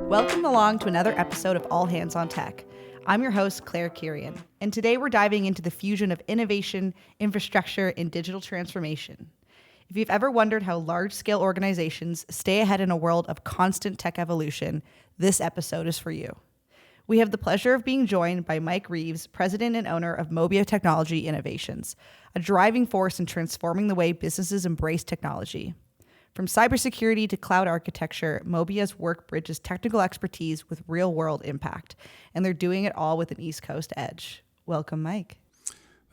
Welcome along to another episode of All Hands on Tech. I'm your host, Claire Quirion, and today we're diving into the fusion of innovation, infrastructure, and digital transformation. If you've ever wondered how large-scale organizations stay ahead in a world of constant tech evolution, this episode is for you. We have the pleasure of being joined by Mike Reeves, president and owner of Mobia Technology Innovations, a driving force in transforming the way businesses embrace technology. From cybersecurity to cloud architecture, Mobia's work bridges technical expertise with real-world impact, and they're doing it all with an East Coast edge. Welcome, Mike.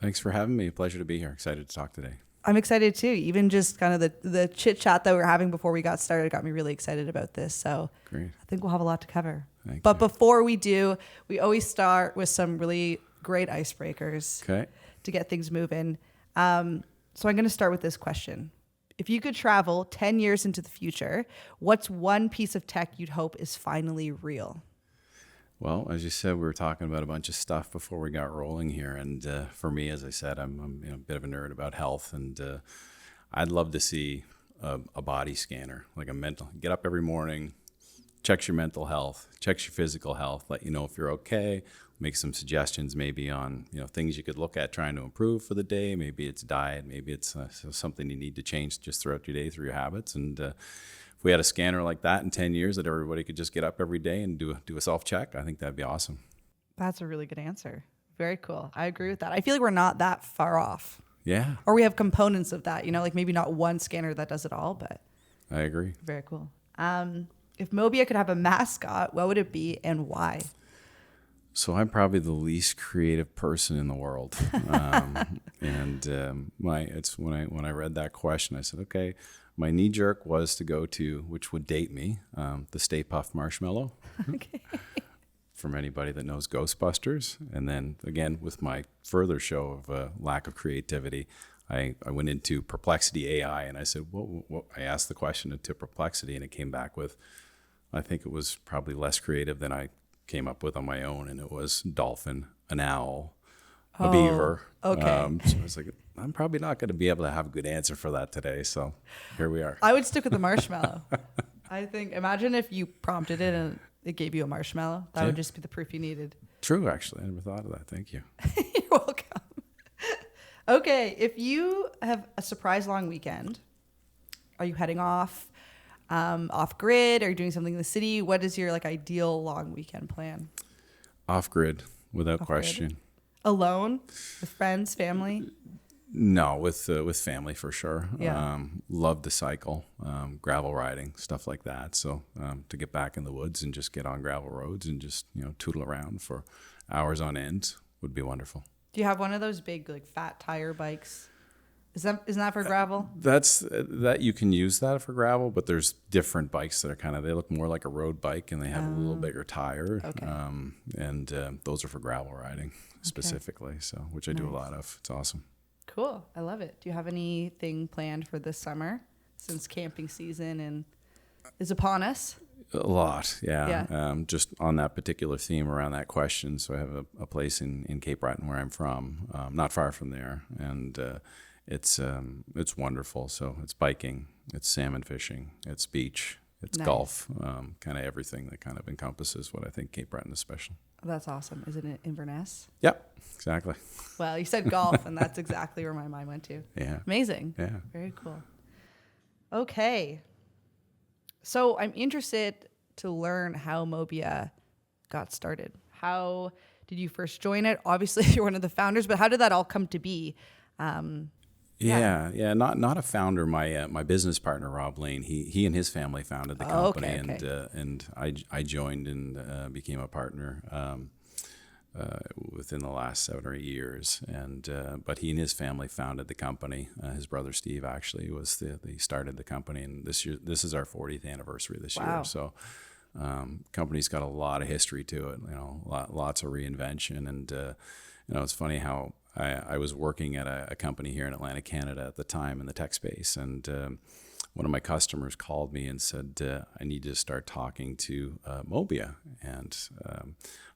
Thanks for having me. Pleasure to be here. Excited to talk today. I'm excited too. Even just kind of the chit-chat that we were having before we got started got me really excited about this. So Great. I think we'll have a lot to cover. Thank but you. Before we do, we always start with some really great icebreakers to get things moving. So I'm going to start with this question. If you could travel 10 years into the future, what's one piece of tech you'd hope is finally real? Well, as you said, we were talking about a bunch of stuff before we got rolling here. And for me, as I said, I'm a bit of a nerd about health. And I'd love to see a body scanner, like a mental, get up every morning, checks your mental health, checks your physical health, let you know if you're okay, make some suggestions maybe on things you could look at trying to improve for the day. Maybe it's diet, maybe it's something you need to change just throughout your day through your habits. And if we had a scanner like that in 10 years that everybody could just get up every day and do a self-check, I think that'd be awesome. That's a really good answer. Very cool. I agree with that. I feel like we're not that far off. Yeah. Or we have components of that, like maybe not one scanner that does it all, but I agree. Very cool. If Mobia could have a mascot, what would it be and why? So I'm probably the least creative person in the world, and it's when I read that question, I said, okay, my knee jerk was to go to, which would date me, the Stay Puft Marshmallow. Okay. From anybody that knows Ghostbusters, and then again with my further show of lack of creativity, I went into Perplexity AI, and I said, what? I asked the question to Perplexity, and it came back with, I think it was probably less creative than I came up with on my own, and it was dolphin, an owl, a beaver. Okay. So I was like, I'm probably not going to be able to have a good answer for that today. So here we are. I would stick with the marshmallow. I think, imagine if you prompted it and it gave you a marshmallow. That would just be the proof you needed. True, actually. I never thought of that. Thank you. You're welcome. Okay. If you have a surprise long weekend, are you heading off grid? Are you doing something in the city? What is your ideal long weekend plan? Off grid, without question. Alone? With friends, family? No, with family for sure. Yeah. Love to cycle, gravel riding, stuff like that. So to get back in the woods and just get on gravel roads and just tootle around for hours on end would be wonderful. Do you have one of those big fat tire bikes? Isn't that for gravel? That you can use that for gravel, but there's different bikes that are they look more like a road bike and they have a little bigger tire. Okay. And those are for gravel riding specifically. So which I do a lot of. It's awesome. Cool. I love it. Do you have anything planned for this summer since camping season is upon us? A lot, yeah. Just on that particular theme around that question. So I have a place in Cape Breton where I'm from, not far from there, and it's wonderful. So it's biking, it's salmon fishing, it's beach, it's golf, kind of everything that kind of encompasses what I think Cape Breton is special. That's awesome. Is it in Inverness? Yep, exactly. Well, you said golf, and that's exactly where my mind went to. Yeah. Amazing. Yeah. Very cool. Okay. So I'm interested to learn how Mobia got started. How did you first join it? Obviously, you're one of the founders, but how did that all come to be? Yeah. Not a founder. My business partner Rob Lane. He and his family founded the company, and I joined and became a partner within the last 7 or 8 years. And but he and his family founded the company. His brother Steve actually he started the company, and this is our 40th anniversary this year. So. Company's got a lot of history to it, lots of reinvention, and it's funny how I was working at a company here in Atlantic, Canada at the time in the tech space, and one of my customers called me and said, I need to start talking to Mobia. And I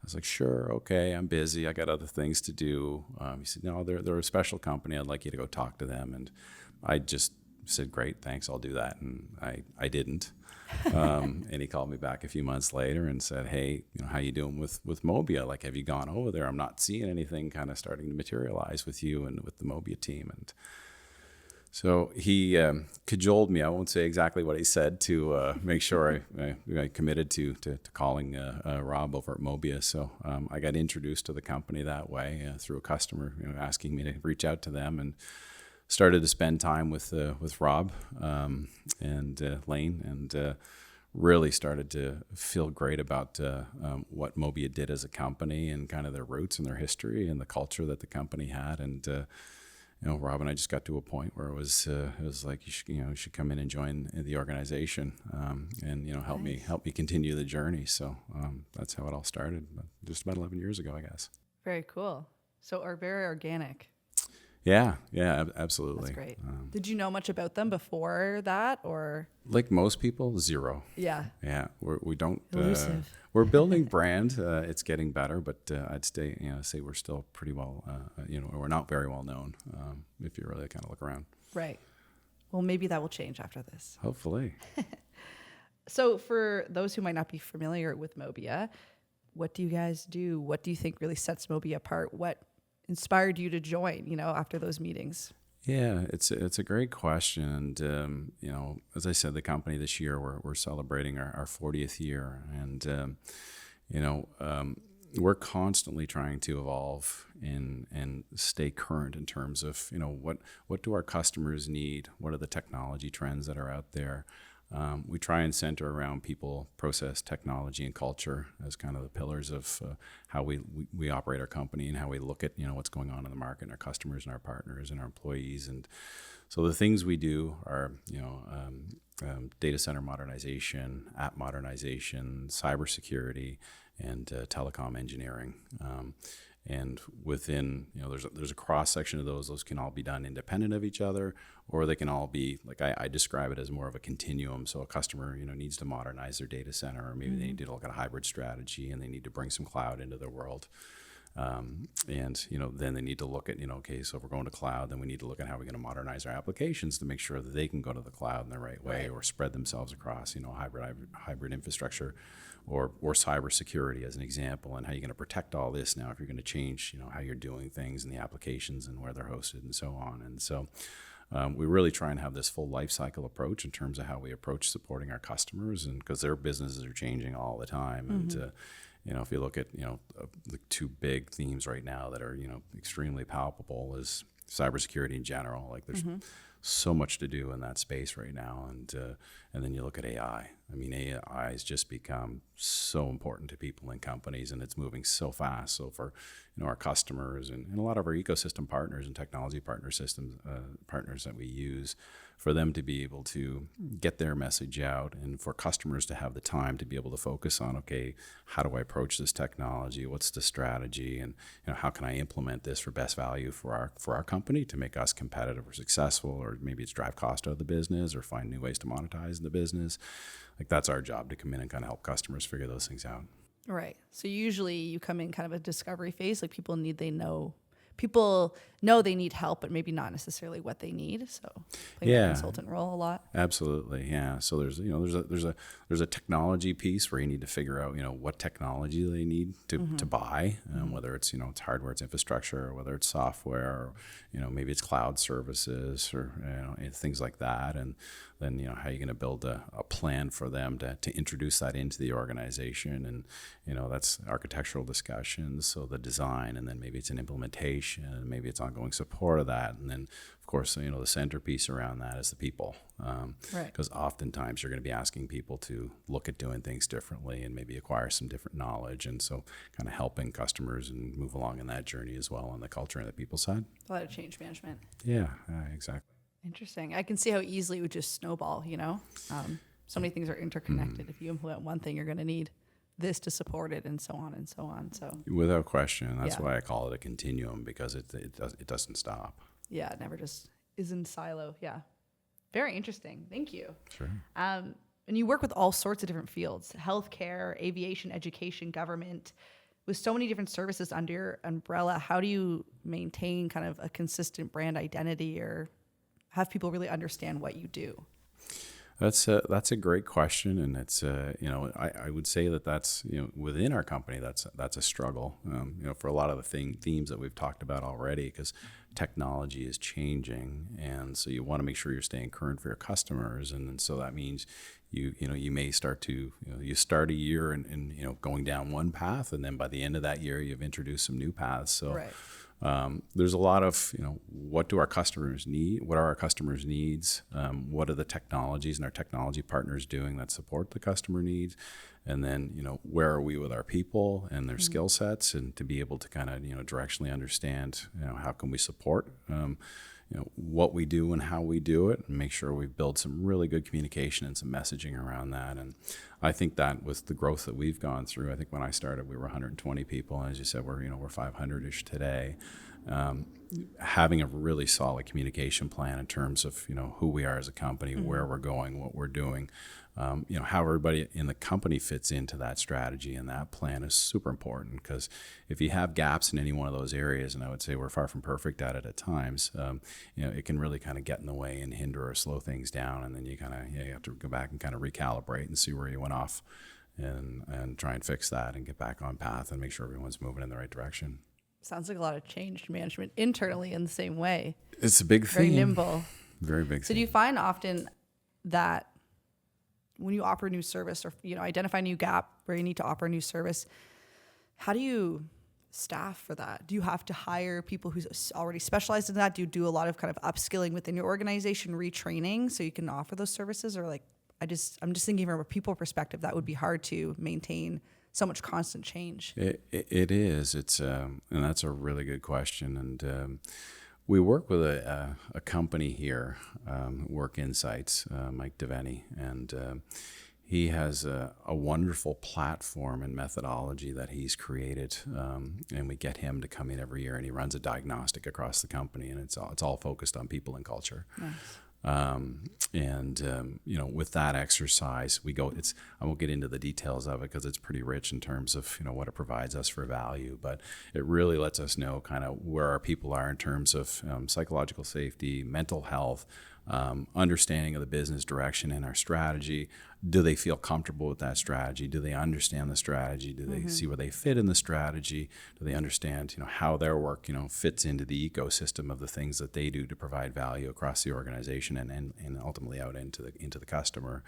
was like, sure, okay, I'm busy. I got other things to do. He said, no, they're a special company. I'd like you to go talk to them. And I just said, great, thanks, I'll do that. And I didn't. And he called me back a few months later and said, hey, how you doing with Mobia? Like, have you gone over there? I'm not seeing anything kind of starting to materialize with you and with the Mobia team. And so he cajoled me. I won't say exactly what he said to make sure I committed to calling Rob over at Mobia. So I got introduced to the company that way through a customer asking me to reach out to them, and started to spend time with Rob and Lane, and really started to feel great about what Mobia did as a company and kind of their roots and their history and the culture that the company had. And Rob and I just got to a point where it was like you should come in and join the organization, and help me continue the journey. So that's how it all started, just about 11 years ago, I guess. Very cool. So are very organic. Yeah, absolutely. That's great. Did you know much about them before that, or? Like most people, zero. Yeah. Yeah, we don't. Elusive. We're building brand. It's getting better, but I'd say we're still pretty well. We're not very well known. If you really kind of look around. Right. Well, maybe that will change after this. Hopefully. So, for those who might not be familiar with Mobia, what do you guys do? What do you think really sets Mobia apart? What inspired you to join, after those meetings? Yeah, it's a great question. And, as I said, the company this year, we're celebrating our 40th year. And, we're constantly trying to evolve and stay current in terms of, what do our customers need? What are the technology trends that are out there? We try and center around people, process, technology, and culture as kind of the pillars of how we operate our company and how we look at what's going on in the market and our customers and our partners and our employees. And so the things we do are data center modernization, app modernization, cybersecurity, and telecom engineering. And within, there's a cross section of those. Those can all be done independent of each other, or they can all be, like I describe it as more of a continuum. So a customer, needs to modernize their data center, or maybe they need to look at a hybrid strategy and they need to bring some cloud into their world. And then they need to look at, okay, so if we're going to cloud, then we need to look at how we're going to modernize our applications to make sure that they can go to the cloud in the right way, or spread themselves across, hybrid infrastructure, or cybersecurity as an example, and how you're going to protect all this now if you're going to change, how you're doing things and the applications and where they're hosted and so on. And so we really try and have this full life cycle approach in terms of how we approach supporting our customers, and because their businesses are changing all the time. And if you look at the two big themes right now that are extremely palpable is cybersecurity in general. Like there's so much to do in that space right now, and then you look at AI. I mean, AI has just become so important to people and companies, and it's moving so fast. So for our customers and a lot of our ecosystem partners and technology partners that we use, for them to be able to get their message out, and for customers to have the time to be able to focus on, okay, how do I approach this technology? What's the strategy? And how can I implement this for best value for our company to make us competitive or successful, or maybe it's drive cost out of the business or find new ways to monetize the business. Like that's our job, to come in and kind of help customers figure those things out. Right. So usually you come in kind of a discovery phase, like people know they need help, but maybe not necessarily what they need. So playing the consultant role a lot. Absolutely. Yeah. So there's a technology piece where you need to figure out, what technology they need to buy, whether it's, it's hardware, it's infrastructure, or whether it's software, or, maybe it's cloud services, or, things like that. And then, how are you going to build a plan for them to introduce that into the organization? And, that's architectural discussions. So the design, and then maybe it's an implementation, and maybe it's ongoing support of that. And then, of course, the centerpiece around that is the people. Because oftentimes you're going to be asking people to look at doing things differently and maybe acquire some different knowledge. And so kind of helping customers and move along in that journey as well on the culture and the people side. A lot of change management. Yeah, exactly. Interesting. I can see how easily it would just snowball, so many things are interconnected. If you implement one thing, you're going to need this to support it, and so on and so on. So without question, that's why I call it a continuum, because it doesn't stop. Yeah, it never just is in silo. Yeah. Very interesting. Thank you. Sure. And you work with all sorts of different fields: healthcare, aviation, education, government. With so many different services under your umbrella, how do you maintain kind of a consistent brand identity or have people really understand what you do? That's a great question, and it's I would say that's within our company that's a struggle for a lot of the themes that we've talked about already, because technology is changing, and so you want to make sure you're staying current for your customers, and so that means you may start to you start a year and going down one path, and then by the end of that year you've introduced some new paths. So. Right. There's a lot of, what do our customers need? What are our customers' needs? What are the technologies and our technology partners doing that support the customer needs? And then, where are we with our people and their skill sets, and to be able to kind of, directionally understand, how can we support, what we do and how we do it, and make sure we build some really good communication and some messaging around that. And I think that with the growth that we've gone through, I think when I started, we were 120 people. And as you said, we're 500-ish today. Having a really solid communication plan in terms of, who we are as a company, where we're going, what we're doing, how everybody in the company fits into that strategy and that plan is super important, because if you have gaps in any one of those areas, and I would say we're far from perfect at it at times, it can really kind of get in the way and hinder or slow things down. And then you kind of, you have to go back and kind of recalibrate and see where you went off, and try and fix that and get back on path and make sure everyone's moving in the right direction. Sounds like a lot of change management internally in the same way. It's a big thing. Very nimble. Very big thing. So do you find often that when you offer a new service or, identify a new gap where you need to offer a new service, how do you staff for that? Do you have to hire people who's already specialized in that? Do you do a lot of kind of upskilling within your organization, retraining, so you can offer those services? Or I'm just thinking from a people perspective, that would be hard to maintain so much constant change. It is. It's and that's a really good question. And we work with a company here, Work Insights, Mike Devaney, and he has a wonderful platform and methodology that he's created, and we get him to come in every year, and he runs a diagnostic across the company, and it's all focused on people and culture. Nice. With that exercise, I won't get into the details of it because it's pretty rich in terms of, what it provides us for value, but it really lets us know kind of where our people are in terms of psychological safety, mental health, understanding of the business direction and our strategy. Do they feel comfortable with that strategy? Do they understand the strategy? Do they see where they fit in the strategy? Do they understand, how their work, fits into the ecosystem of the things that they do to provide value across the organization and ultimately out into the customer?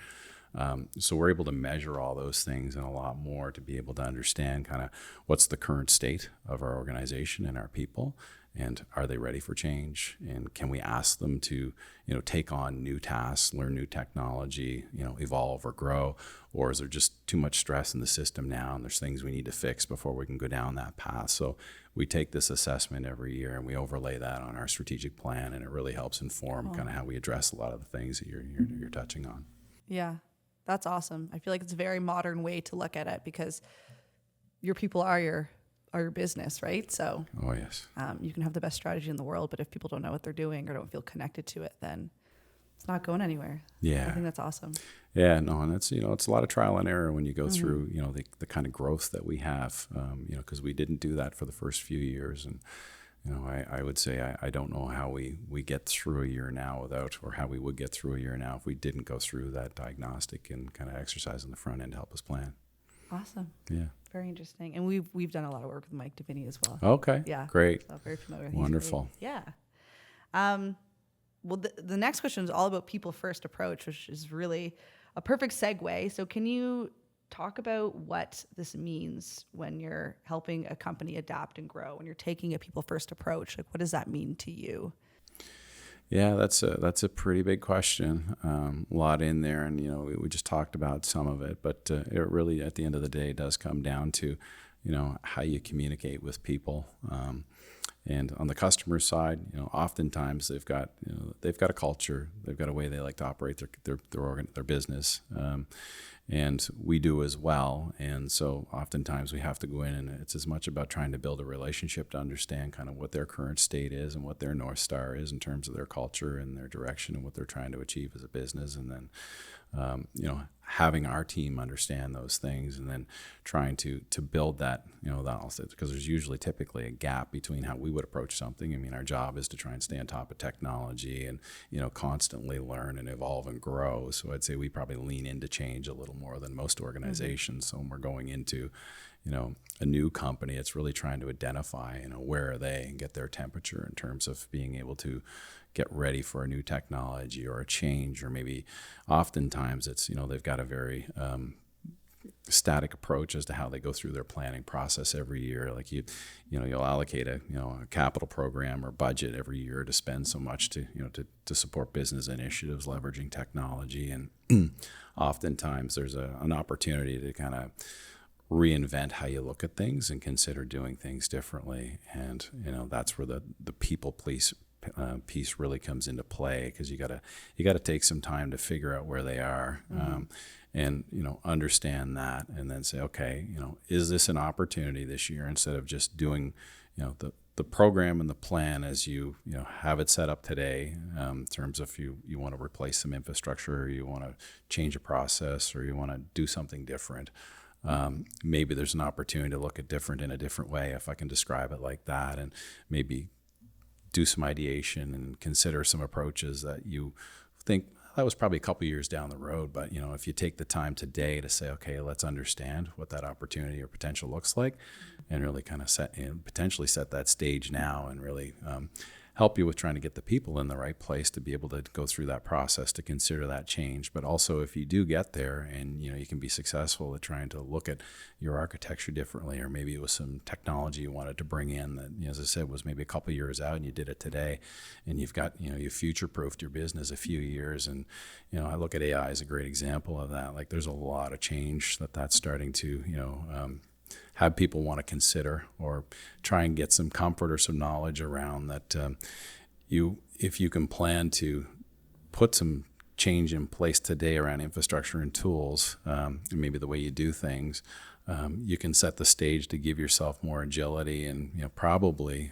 So we're able to measure all those things and a lot more to be able to understand kind of what's the current state of our organization and our people, and are they ready for change? And can we ask them to, take on new tasks, learn new technology, evolve or grow? Or is there just too much stress in the system now and there's things we need to fix before we can go down that path? So we take this assessment every year and we overlay that on our strategic plan, and it really helps inform kind of how we address a lot of the things that you're touching on. Yeah, that's awesome. I feel like it's a very modern way to look at it, because your people are your business, right? So yes, you can have the best strategy in the world, but if people don't know what they're doing or don't feel connected to it, then it's not going anywhere. Yeah, I think that's awesome. Yeah, no, and it's it's a lot of trial and error when you go through the kind of growth that we have, because we didn't do that for the first few years, and I would say I don't know how we get through a year now without, or how we would get through a year now if we didn't go through that diagnostic and kind of exercise on the front end to help us plan. Awesome. Yeah. Very interesting. And we've done a lot of work with Mike Devaney as well. Okay. Yeah. Great. So very familiar. Wonderful. Yeah. Well, the next question is all about people first approach, which is really a perfect segue. So can you talk about what this means when you're helping a company adapt and grow, when you're taking a people first approach? Like, what does that mean to you? Yeah, that's a pretty big question. A lot in there, and we just talked about some of it, but it really, at the end of the day, does come down to how you communicate with people. And on the customer side, oftentimes they've got a culture, they've got a way they like to operate their business, and we do as well. And so oftentimes we have to go in, and it's as much about trying to build a relationship to understand kind of what their current state is and what their North Star is in terms of their culture and their direction and what they're trying to achieve as a business. And then having our team understand those things, and then trying to build that, because there's usually typically a gap between how we would approach something. I mean, our job is to try and stay on top of technology and, constantly learn and evolve and grow. So I'd say we probably lean into change a little more than most organizations. So when we're going into, a new company, it's really trying to identify, where are they and get their temperature in terms of being able to get ready for a new technology or a change, or maybe oftentimes it's, they've got a very static approach as to how they go through their planning process every year. Like you'll allocate a capital program or budget every year to spend so much to support business initiatives leveraging technology, and oftentimes there's an opportunity to kind of reinvent how you look at things and consider doing things differently. And that's where the people piece really comes into play, because you gotta take some time to figure out where they are, and understand that, and then say, okay, is this an opportunity this year, instead of just doing the program and the plan as you have it set up today, in terms of you want to replace some infrastructure, or you want to change a process, or you want to do something different. Maybe there's an opportunity to look at different in a different way, if I can describe it like that, and maybe do some ideation and consider some approaches that you think that was probably a couple years down the road. But if you take the time today to say, okay, let's understand what that opportunity or potential looks like, and really kind of potentially set that stage now, and really help you with trying to get the people in the right place to be able to go through that process to consider that change. But also, if you do get there and you can be successful at trying to look at your architecture differently, or maybe it was some technology you wanted to bring in that, as I said, was maybe a couple of years out, and you did it today, and you've got, you future-proofed your business a few years. And I look at AI as a great example of that. Like, there's a lot of change that's starting to have people want to consider, or try and get some comfort or some knowledge around that. If you can plan to put some change in place today around infrastructure and tools, and maybe the way you do things, you can set the stage to give yourself more agility, and probably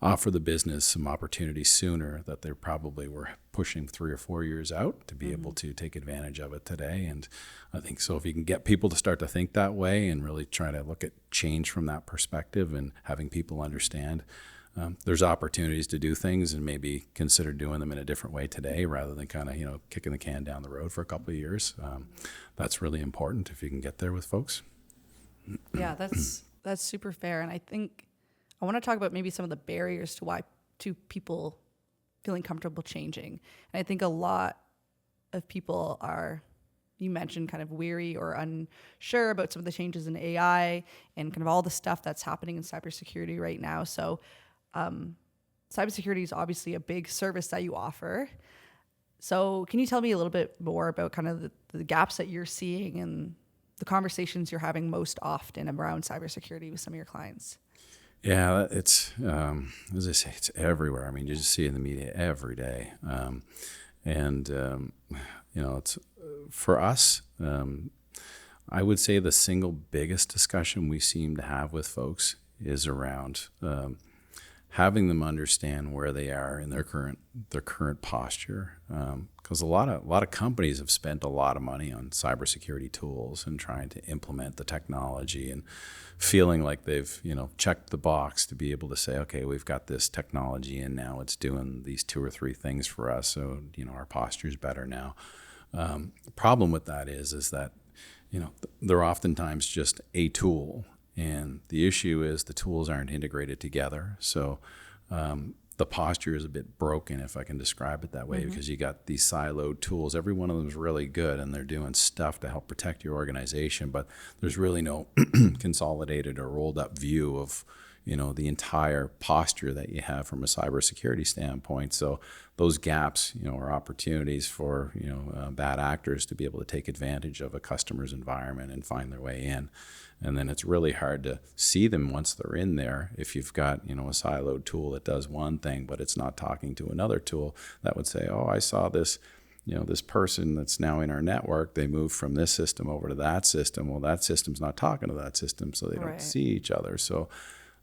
offer the business some opportunities sooner that they probably were pushing 3 or 4 years out to be able to take advantage of it today. And I think so if you can get people to start to think that way, and really try to look at change from that perspective, and having people understand there's opportunities to do things, and maybe consider doing them in a different way today, rather than kind of kicking the can down the road for a couple of years. That's really important if you can get there with folks. Yeah, that's super fair. And I think I want to talk about maybe some of the barriers to people feeling comfortable changing. And I think a lot of people are, you mentioned, kind of weary or unsure about some of the changes in AI and kind of all the stuff that's happening in cybersecurity right now. So cybersecurity is obviously a big service that you offer. So can you tell me a little bit more about kind of the gaps that you're seeing and the conversations you're having most often around cybersecurity with some of your clients? Yeah, it's, as I say, it's everywhere. I mean, you just see it in the media every day. It's for us, I would say the single biggest discussion we seem to have with folks is around having them understand where they are in their current posture. Because a lot of companies have spent a lot of money on cybersecurity tools and trying to implement the technology, and feeling like they've checked the box to be able to say, okay, we've got this technology and now it's doing these 2 or 3 things for us, so our posture is better now. The problem with that is that they're oftentimes just a tool, and the issue is the tools aren't integrated together. So the posture is a bit broken, if I can describe it that way, because you got these siloed tools. Every one of them is really good, and they're doing stuff to help protect your organization, but there's really no consolidated or rolled up view of the entire posture that you have from a cybersecurity standpoint. So those gaps, are opportunities for bad actors to be able to take advantage of a customer's environment and find their way in. And then it's really hard to see them once they're in there if you've got a siloed tool that does one thing, but it's not talking to another tool that would say, oh, I saw this this person that's now in our network, they moved from this system over to that system. Well, that system's not talking to that system, so they don't see each other. So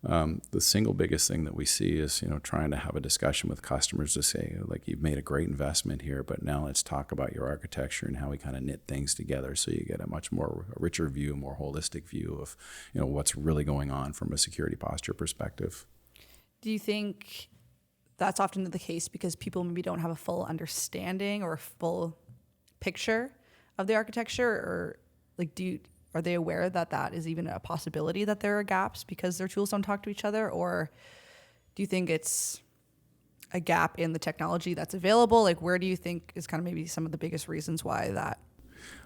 the single biggest thing that we see is, trying to have a discussion with customers to say, like, you've made a great investment here, but now let's talk about your architecture and how we kind of knit things together so you get a much more richer view, more holistic view of, what's really going on from a security posture perspective. Do you think that's often the case because people maybe don't have a full understanding or a full picture of the architecture, or like, are they aware that that is even a possibility, that there are gaps because their tools don't talk to each other? Or do you think it's a gap in the technology that's available? Like, where do you think is kind of maybe some of the biggest reasons why that?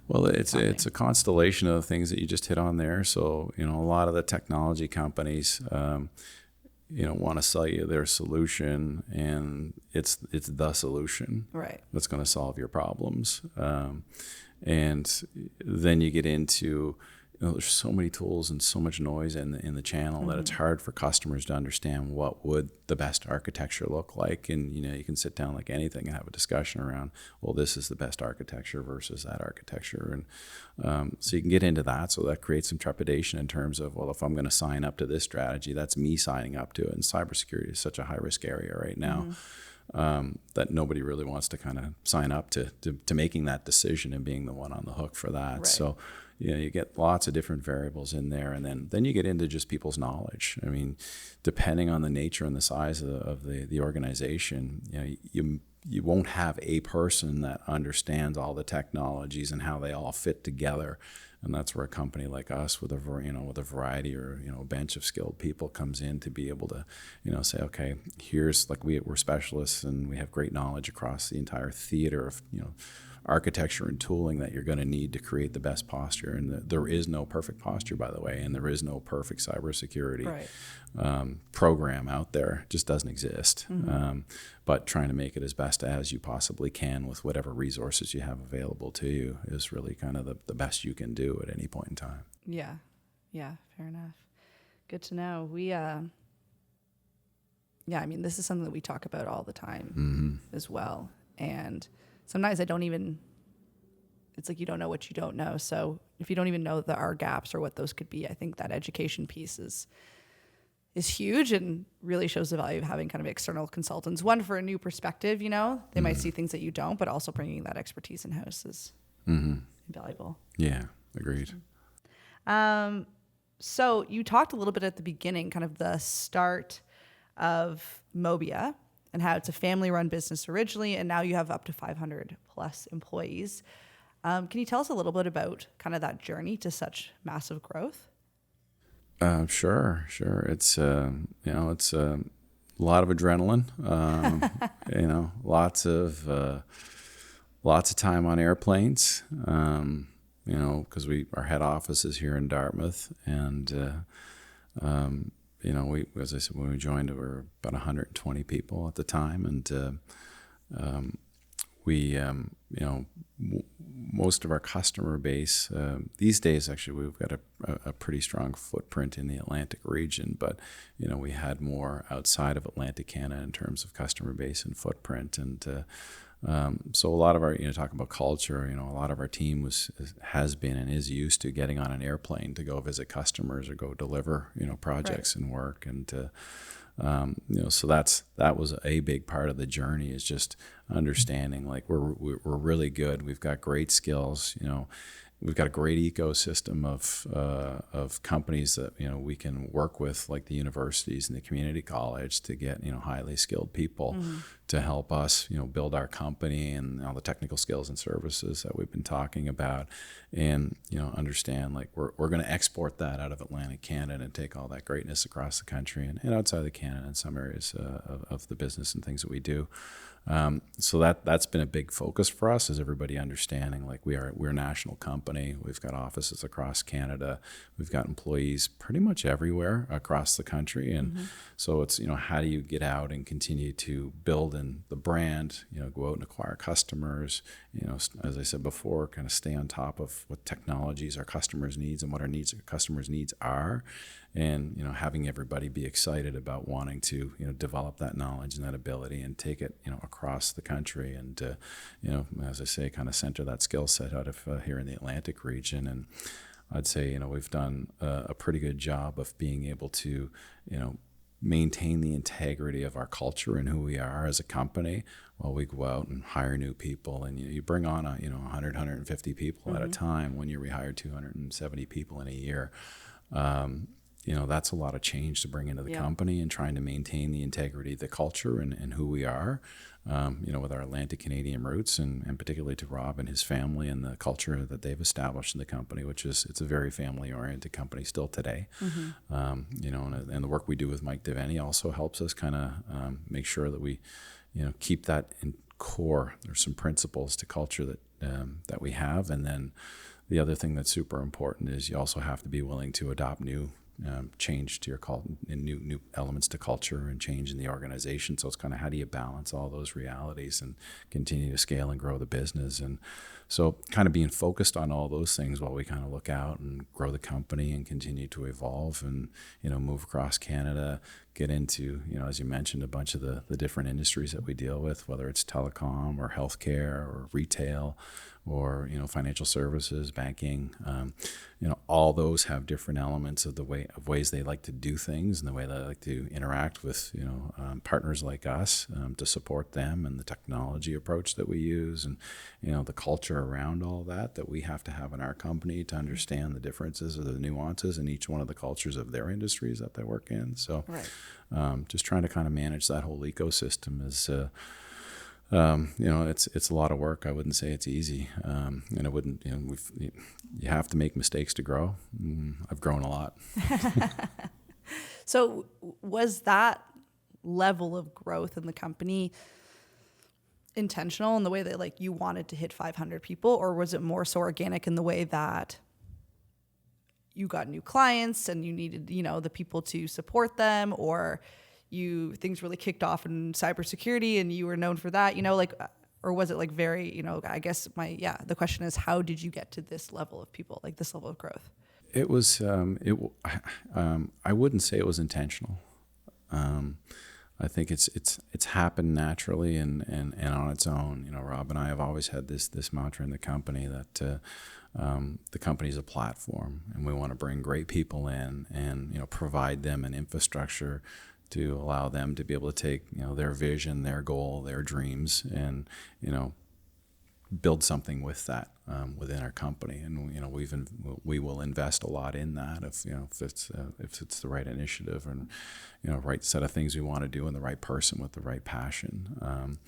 Well, it's a constellation of things that you just hit on there. So, a lot of the technology companies, want to sell you their solution, and it's the solution that's going to solve your problems. And then you get into, there's so many tools and so much noise in the channel that it's hard for customers to understand what would the best architecture look like. And, you can sit down like anything and have a discussion around, well, this is the best architecture versus that architecture. And so you can get into that. So that creates some trepidation in terms of, well, if I'm going to sign up to this strategy, that's me signing up to it. And cybersecurity is such a high risk area right now. That nobody really wants to kind of sign up to making that decision and being the one on the hook for that. Right. So, you get lots of different variables in there, and then you get into just people's knowledge. I mean, depending on the nature and the size of the organization, you won't have a person that understands all the technologies and how they all fit together. And that's where a company like us with a variety or a bench of skilled people comes in to be able to say, okay, here's, like, we're specialists and we have great knowledge across the entire theater of architecture and tooling that you're going to need to create the best posture. And there is no perfect posture, by the way, and there is no perfect cybersecurity program out there. It just doesn't exist. But trying to make it as best as you possibly can with whatever resources you have available to you is really kind of the best you can do at any point in time. Yeah, fair enough. Good to know. We, I mean, this is something that we talk about all the time as well. And sometimes it's like you don't know what you don't know. So if you don't even know there are gaps or what those could be, I think that education piece is huge and really shows the value of having kind of external consultants. One, for a new perspective, they might see things that you don't, but also bringing that expertise in-house is invaluable. Yeah, agreed. So you talked a little bit at the beginning, kind of the start of Mobia and how it's a family-run business originally, and now you have up to 500 plus employees. Can you tell us a little bit about kind of that journey to such massive growth? Sure. It's it's a lot of adrenaline. Lots of time on airplanes. Because our head office is here in Dartmouth, and we, as I said, when we joined, we were about 120 people at the time, and most of our customer base these days, actually, we've got a pretty strong footprint in the Atlantic region, but we had more outside of Atlantic Canada in terms of customer base and footprint. And so a lot of our, talking about culture, a lot of our team has been and is used to getting on an airplane to go visit customers or go deliver, projects and work. And so that was a big part of the journey, is just understanding, like, we're really good. We've got great skills. We've got a great ecosystem of companies that we can work with, like the universities and the community college, to get highly skilled people to help us build our company and all the technical skills and services that we've been talking about, and understand, like, we're going to export that out of Atlantic Canada and take all that greatness across the country and outside of Canada in some areas of the business and things that we do. So that's been a big focus for us, is everybody understanding, like, we're a national company. We've got offices across Canada. We've got employees pretty much everywhere across the country. And so it's, how do you get out and continue to build in the brand, go out and acquire customers, as I said before, kind of stay on top of what technologies our customers needs and what our customers needs are. And, having everybody be excited about wanting to, develop that knowledge and that ability and take it, across the country. And, as I say, kind of center that skill set out of here in the Atlantic region. And I'd say, we've done a pretty good job of being able to, maintain the integrity of our culture and who we are as a company while we go out and hire new people. And you bring on 100, 150 people at a time. When you rehire 270 people in a year, that's a lot of change to bring into the company, and trying to maintain the integrity of the culture and who we are, with our Atlantic Canadian roots, and particularly to Rob and his family and the culture that they've established in the company, it's a very family-oriented company still today. And the work we do with Mike Devaney also helps us kind of make sure that we, keep that in core. There's some principles to culture that we have. And then the other thing that's super important is you also have to be willing to adopt new change to your culture and new elements to culture and change in the organization. So it's kind of, how do you balance all those realities and continue to scale and grow the business? And so kind of being focused on all those things while we kind of look out and grow the company and continue to evolve and, move across Canada, get into, as you mentioned, a bunch of the different industries that we deal with, whether it's telecom or healthcare or retail or, financial services, banking. All those have different elements of ways they like to do things and the way they like to interact with, partners like us, to support them, and the technology approach that we use, and, the culture around all that we have to have in our company to understand the differences or the nuances in each one of the cultures of their industries that they work in. So just trying to kind of manage that whole ecosystem is, it's a lot of work. I wouldn't say it's easy. And it wouldn't, you have to make mistakes to grow. I've grown a lot. So was that level of growth in the company intentional in the way that you wanted to hit 500 people, or was it more so organic in the way that you got new clients and you needed, the people to support them, or things really kicked off in cybersecurity and you were known for that, or was it very, I guess the question is, how did you get to this level of people, this level of growth? It was, I wouldn't say it was intentional. I think it's happened naturally and on its own. Rob and I have always had this mantra in the company that the company is a platform, and we want to bring great people in and provide them an infrastructure to allow them to be able to take their vision, their goal, their dreams, and build something with that within our company. And we will invest a lot in that if it's the right initiative and right set of things we want to do, and the right person with the right passion.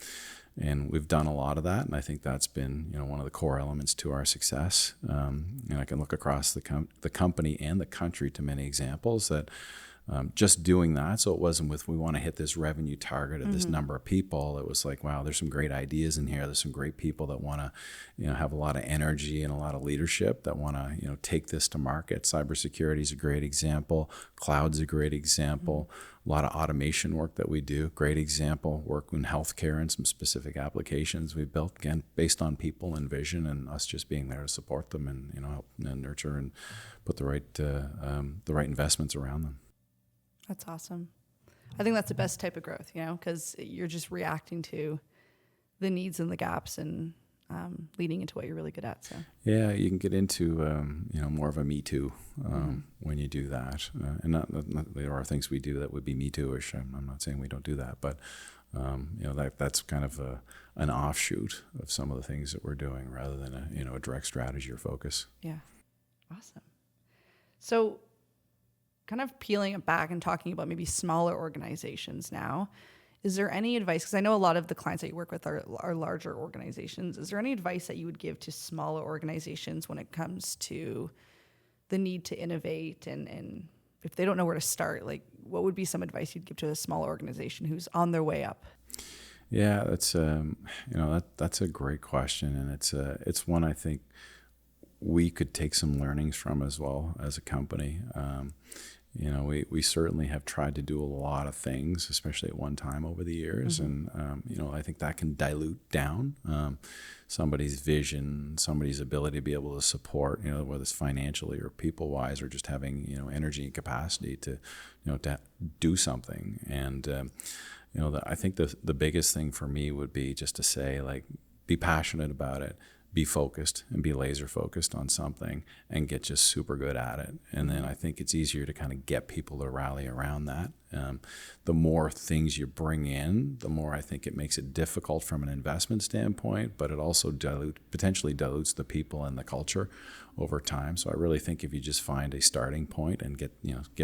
And we've done a lot of that, and I think that's been one of the core elements to our success. And I can look across the company and the country to many examples that just doing that. So it wasn't we want to hit this revenue target of this number of people. It was wow, there's some great ideas in here. There's some great people that want to, have a lot of energy and a lot of leadership that want to, take this to market. Cybersecurity is a great example. Cloud's a great example. A lot of automation work that we do. Great example. Work in healthcare and some specific applications we built, again, based on people and vision, and us just being there to support them and, help and nurture and put the right investments around them. That's awesome. I think that's the best type of growth, because you're just reacting to the needs and the gaps and leading into what you're really good at. So yeah, you can get into more of a me too when you do that, and not there are things we do that would be me too-ish. I'm not saying we don't do that, but that's kind of an offshoot of some of the things that we're doing rather than a direct strategy or focus. Yeah, awesome. So, kind of peeling it back and talking about maybe smaller organizations now, is there any advice, because I know a lot of the clients that you work with are larger organizations, is there any advice that you would give to smaller organizations when it comes to the need to innovate, and if they don't know where to start, what would be some advice you'd give to a smaller organization who's on their way up? Yeah, that's that's a great question, and it's one I think we could take some learnings from as well as a company. We certainly have tried to do a lot of things, especially at one time over the years. And, I think that can dilute down somebody's vision, somebody's ability to be able to support, whether it's financially or people-wise, or just having, energy and capacity to do something. And, I think the biggest thing for me would be just to say, like, be passionate about it. Be focused and be laser focused on something and get just super good at it. And then I think it's easier to kind of get people to rally around that. The more things you bring in, the more I think it makes it difficult from an investment standpoint, but it also potentially dilutes the people and the culture over time. So I really think if you just find a starting point and get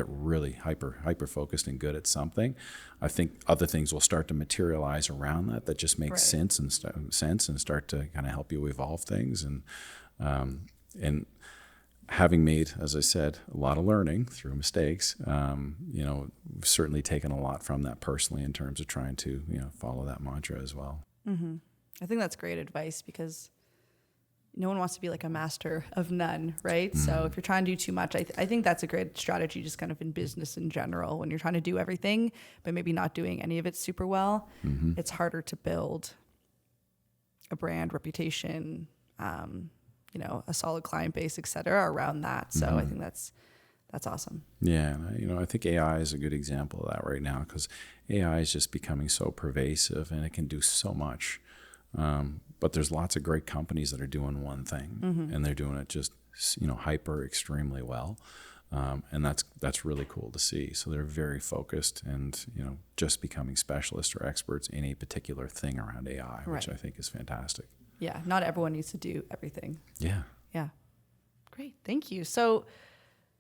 really hyper focused and good at something, I think other things will start to materialize around that just makes sense and start to kind of help you evolve things. And having made, as I said, a lot of learning through mistakes, we've certainly taken a lot from that personally in terms of trying to, follow that mantra as well. Mm-hmm. I think that's great advice, because no one wants to be like a master of none, right? Mm-hmm. So if you're trying to do too much, I think that's a great strategy just kind of in business in general. When you're trying to do everything, but maybe not doing any of it super well, it's harder to build a brand, reputation, a solid client base, et cetera, around that. So I think that's awesome. Yeah. And I think AI is a good example of that right now, because AI is just becoming so pervasive and it can do so much. But there's lots of great companies that are doing one thing and they're doing it just, hyper extremely well. And that's really cool to see. So they're very focused and, just becoming specialists or experts in a particular thing around AI, which I think is fantastic. Yeah. Not everyone needs to do everything. Yeah. Yeah. Great. Thank you. So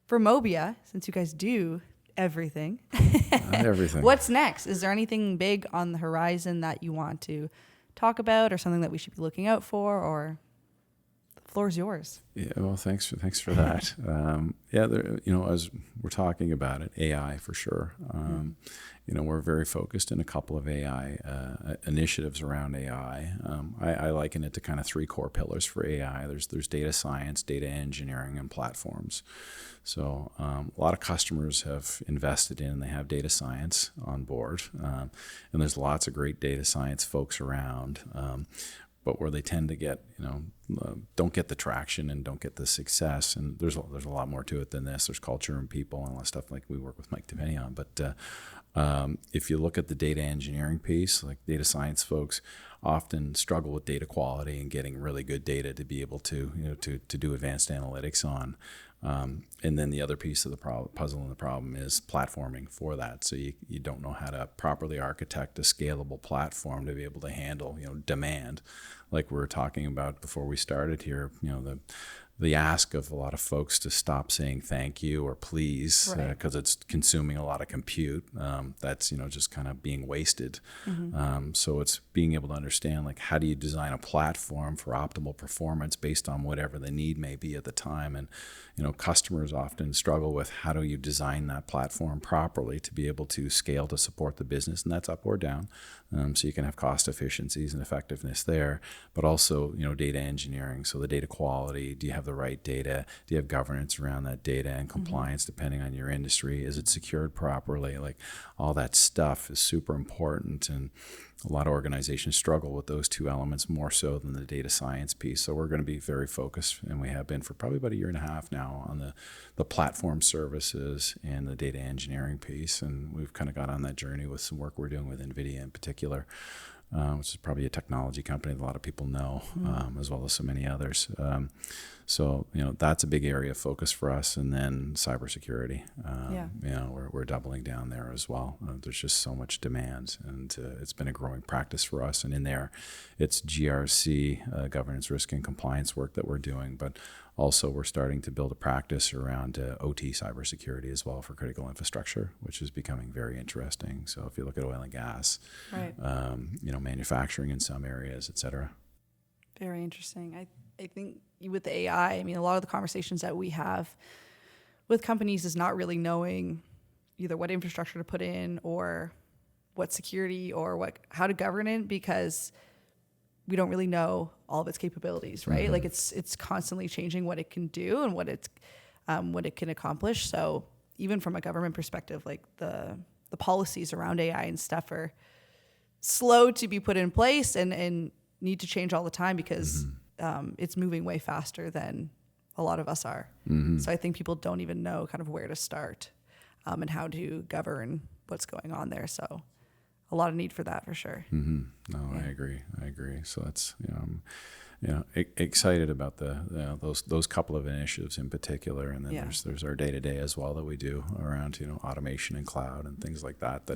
for Mobia, since you guys do everything, what's next? Is there anything big on the horizon that you want to talk about, or something that we should be looking out for, or the floor is yours? Yeah, well, thanks for that. As we're talking about it, AI for sure. We're very focused in a couple of AI initiatives around AI. I liken it to kind of three core pillars for AI. There's data science, data engineering, and platforms. So a lot of customers have invested in, they have data science on board, and there's lots of great data science folks around. But where they tend to get, don't get the traction and don't get the success. And there's a lot more to it than this. There's culture and people and all that stuff like we work with Mike Reeves on. But if you look at the data engineering piece, like data science folks often struggle with data quality and getting really good data to be able to, to do advanced analytics on. And then the other piece of the puzzle and the problem is platforming for that. So you don't know how to properly architect a scalable platform to be able to handle, demand. Like we were talking about before we started here, the ask of a lot of folks to stop saying thank you or please because it's consuming a lot of compute. That's just kind of being wasted. So it's being able to understand, like, how do you design a platform for optimal performance based on whatever the need may be at the time. And customers often struggle with how do you design that platform properly to be able to scale to support the business, and that's up or down. So you can have cost efficiencies and effectiveness there, but also data engineering. So the data quality, do you have the right data? Do you have governance around that data and compliance depending on your industry? Is it secured properly? Like, all that stuff is super important, and a lot of organizations struggle with those two elements more so than the data science piece. So we're going to be very focused, and we have been for probably about a year and a half now, on the platform services and the data engineering piece. And we've kind of got on that journey with some work we're doing with NVIDIA in particular, which is probably a technology company that a lot of people know, as well as so many others. So that's a big area of focus for us. And then cybersecurity, we're doubling down there as well. There's just so much demand, and it's been a growing practice for us. And in there, it's GRC, governance, risk, and compliance work that we're doing, but also we're starting to build a practice around OT cybersecurity as well for critical infrastructure, which is becoming very interesting. So if you look at oil and gas, manufacturing in some areas, et cetera. Very interesting. I think with the AI, a lot of the conversations that we have with companies is not really knowing either what infrastructure to put in or what security or how to govern it, because we don't really know all of its capabilities, right? Like it's constantly changing what it can do and what it can accomplish. So even from a government perspective, like the policies around AI and stuff are slow to be put in place and need to change all the time because it's moving way faster than a lot of us are. So I think people don't even know kind of where to start and how to govern what's going on there. So a lot of need for that for sure. No, yeah. I agree. So that's, excited about those couple of initiatives in particular. And then there's our day-to-day as well that we do around, automation and cloud and things like that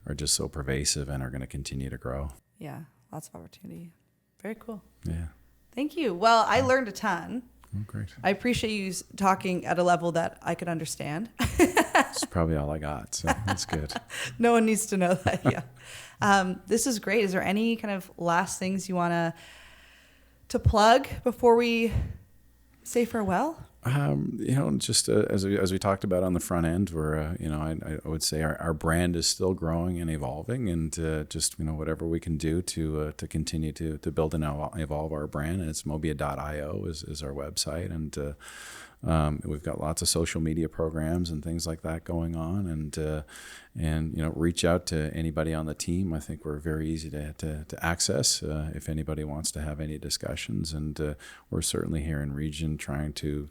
are just so pervasive and are going to continue to grow. Yeah. Lots of opportunity. Very cool. Yeah. Thank you. Well, I learned a ton. Oh, great. I appreciate you talking at a level that I could understand. That's probably all I got, so that's good. No one needs to know that, yeah. This is great. Is there any kind of last things you want to plug before we say farewell? Just as we talked about on the front end, we're, I would say our brand is still growing and evolving, and just whatever we can do to continue to build and evolve our brand. And it's Mobia.io is our website, and we've got lots of social media programs and things like that going on, and reach out to anybody on the team. I think we're very easy to access if anybody wants to have any discussions, and we're certainly here in region trying to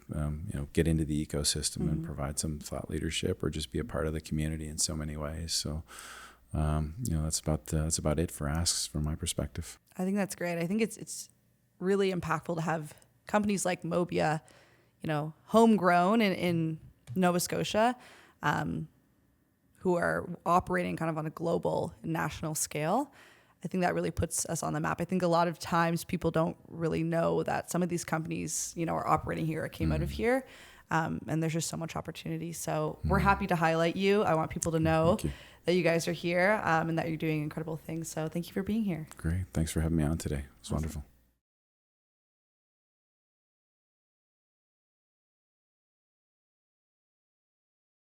get into the ecosystem and provide some thought leadership or just be a part of the community in so many ways. So that's about it for asks from my perspective. I think that's great. I think it's really impactful to have companies like Mobia, homegrown in Nova Scotia, who are operating kind of on a global and national scale. I think that really puts us on the map. I think a lot of times people don't really know that some of these companies, are operating here or came out of here. And there's just so much opportunity. So we're happy to highlight you. I want people to know that you guys are here and that you're doing incredible things. So thank you for being here. Great. Thanks for having me on today. It's wonderful.